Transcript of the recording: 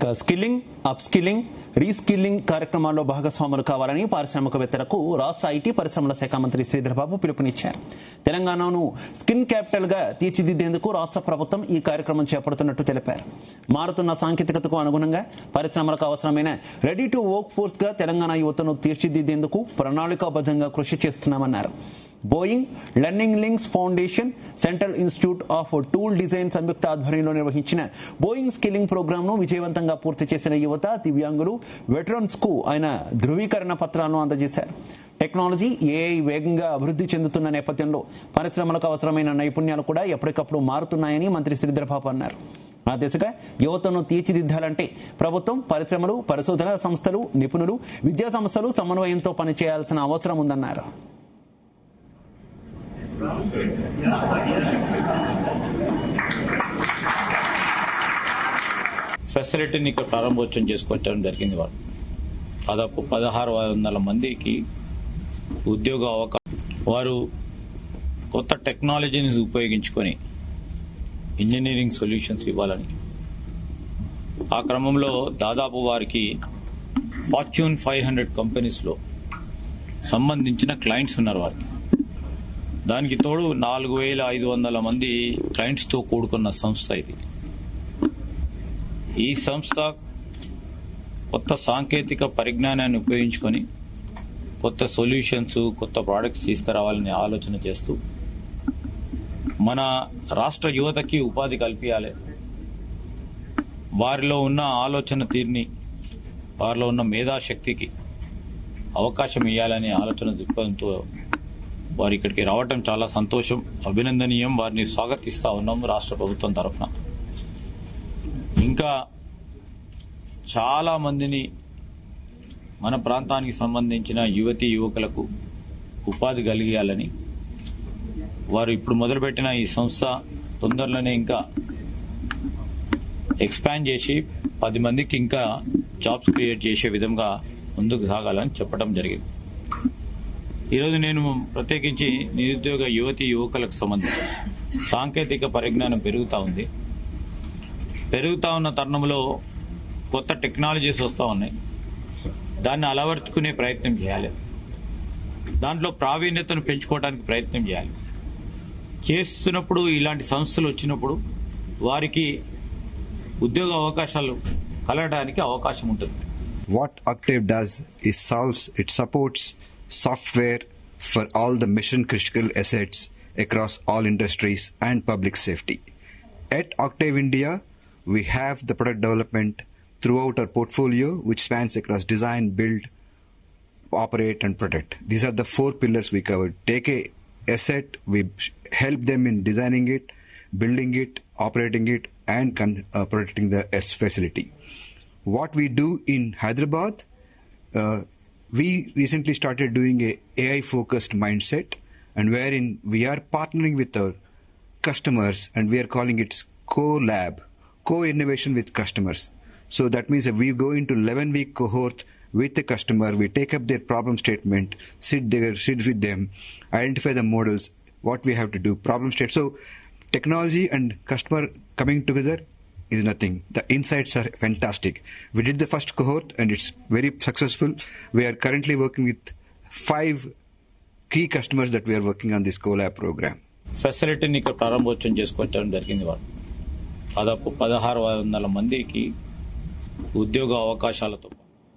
ఇక skilling, upskilling, reskilling కార్యక్రమాల్లో భాగస్వాములు కావాలని పారిశ్రామికవేత్తలకు రాష్ట్ర ఐటీ పరిశ్రమల శాఖ మంత్రి శ్రీధర్ బాబు పిలుపునిచ్చారు. తెలంగాణను స్కిల్ క్యాపిటల్గా తీర్చిదిద్దేందుకు రాష్ట్ర ప్రభుత్వం ఈ కార్యక్రమం చేపడుతున్నట్టు తెలిపారు. మారుతున్న సాంకేతికతకు అనుగుణంగా పరిశ్రమలకు అవసరమైన రెడీ టు వర్క్ ఫోర్స్గా తెలంగాణ యువతను తీర్చిదిద్దేందుకు ప్రణాళికాబద్ధంగా కృషి చేస్తున్నామన్నారు. Boeing learning links foundation, central institute of tool design సంయుక్త ఆధ్వర్యంలో నిర్వహించిన బోయింగ్ స్కిల్లింగ్ ప్రోగ్రామ్ను విజయవంతంగా పూర్తి చేసిన యువత, దివ్యాంగులు, వెటరన్స్ కు ఆయన ధృవీకరణ పత్రాలను అందజేశారు. టెక్నాలజీ, ఏఐ వేగంగా అభివృద్ధి చెందుతున్న నేపథ్యంలో పరిశ్రమలకు అవసరమైన నైపుణ్యాలు కూడా ఎప్పటికప్పుడు మారుతున్నాయని మంత్రి శ్రీధర్ బాబు అన్నారు. ఆ దిశగా యువతను తీర్చిదిద్దాలంటే ప్రభుత్వం, పరిశ్రమలు, పరిశోధన సంస్థలు, నిపుణులు, విద్యా సంస్థలు సమన్వయంతో పనిచేయాల్సిన అవసరం ఉందన్నారు. ఫెసిలిటీని ఇక్కడ ప్రారంభోత్సవం చేసుకోవడం జరిగింది. వారు దాదాపు 1600 మందికి ఉద్యోగ అవకాశం, వారు కొత్త టెక్నాలజీని ఉపయోగించుకొని ఇంజనీరింగ్ సొల్యూషన్స్ ఇవ్వాలని, ఆ క్రమంలో దాదాపు వారికి ఫార్చ్యూన్ 500 కంపెనీస్లో సంబంధించిన క్లయింట్స్ ఉన్నారు. వారికి దానికి తోడు 4500 మంది క్లయింట్స్తో కూడుకున్న సంస్థ ఇది. ఈ సంస్థ కొత్త సాంకేతిక పరిజ్ఞానాన్ని ఉపయోగించుకొని కొత్త సొల్యూషన్స్, కొత్త ప్రోడక్ట్స్ తీసుకురావాలని ఆలోచన చేస్తూ మన రాష్ట్ర యువతకి ఉపాధి కల్పించాలి, వారిలో ఉన్న ఆలోచన తీరుని, వారిలో ఉన్న మేధాశక్తికి అవకాశం ఇవ్వాలనే ఆలోచన దృక్పథంతో వారు ఇక్కడికి రావటం చాలా సంతోషం, అభినందనీయం. వారిని స్వాగతిస్తా ఉన్నాం రాష్ట్ర ప్రభుత్వం తరఫున. ఇంకా చాలా మందిని మన ప్రాంతానికి సంబంధించిన యువతీ యువకులకు ఉపాధి కలిగియాలని వారు ఇప్పుడు మొదలుపెట్టిన ఈ సంస్థ తొందరలోనే ఇంకా ఎక్స్పాండ్ చేసి 10 మందికి ఇంకా జాబ్స్ క్రియేట్ చేసే విధంగా ముందుకు సాగాలని చెప్పడం జరిగింది. ఈరోజు నేను ప్రత్యేకించి నిరుద్యోగ యువతీ యువకులకు సంబంధించి సాంకేతిక పరిజ్ఞానం పెరుగుతూ ఉంది. పెరుగుతూ ఉన్న తరుణంలో కొత్త టెక్నాలజీస్ వస్తూ ఉన్నాయి. దాన్ని అలవర్చుకునే ప్రయత్నం చేయాలి, దాంట్లో ప్రావీణ్యతను పెంచుకోవడానికి ప్రయత్నం చేయాలి. చేస్తున్నప్పుడు ఇలాంటి సంస్థలు వచ్చినప్పుడు వారికి ఉద్యోగ అవకాశాలు కలగడానికి అవకాశం ఉంటుంది. What Octave does is it supports software for all the mission critical assets across all industries and public safety. At Octave India, we have the product development throughout our portfolio, which spans across design, build, operate and protect. These are the 4 pillars we covered. Take a asset, we help them in designing it, building it, operating it and protecting the facility. What we do in Hyderabad, we recently started doing a AI-focused mindset, and wherein we are partnering with our customers, and we are calling it co-lab, co-innovation with customers. So that means that we go into 11-week cohort with the customer, we take up their problem statement, sit with them, identify the models, what we have to do, problem state. So technology and customer coming together is nothing. The insights are fantastic. We did the first cohort and it's very successful. We are currently working with 5 key customers that we are working on this collab program. ఫెసిలిటీని ఇక్కడ ప్రారంభోత్సవం చేసుకోవడం జరిగింది. వారు దాదాపు 1600 మందికి ఉద్యోగ అవకాశాలతో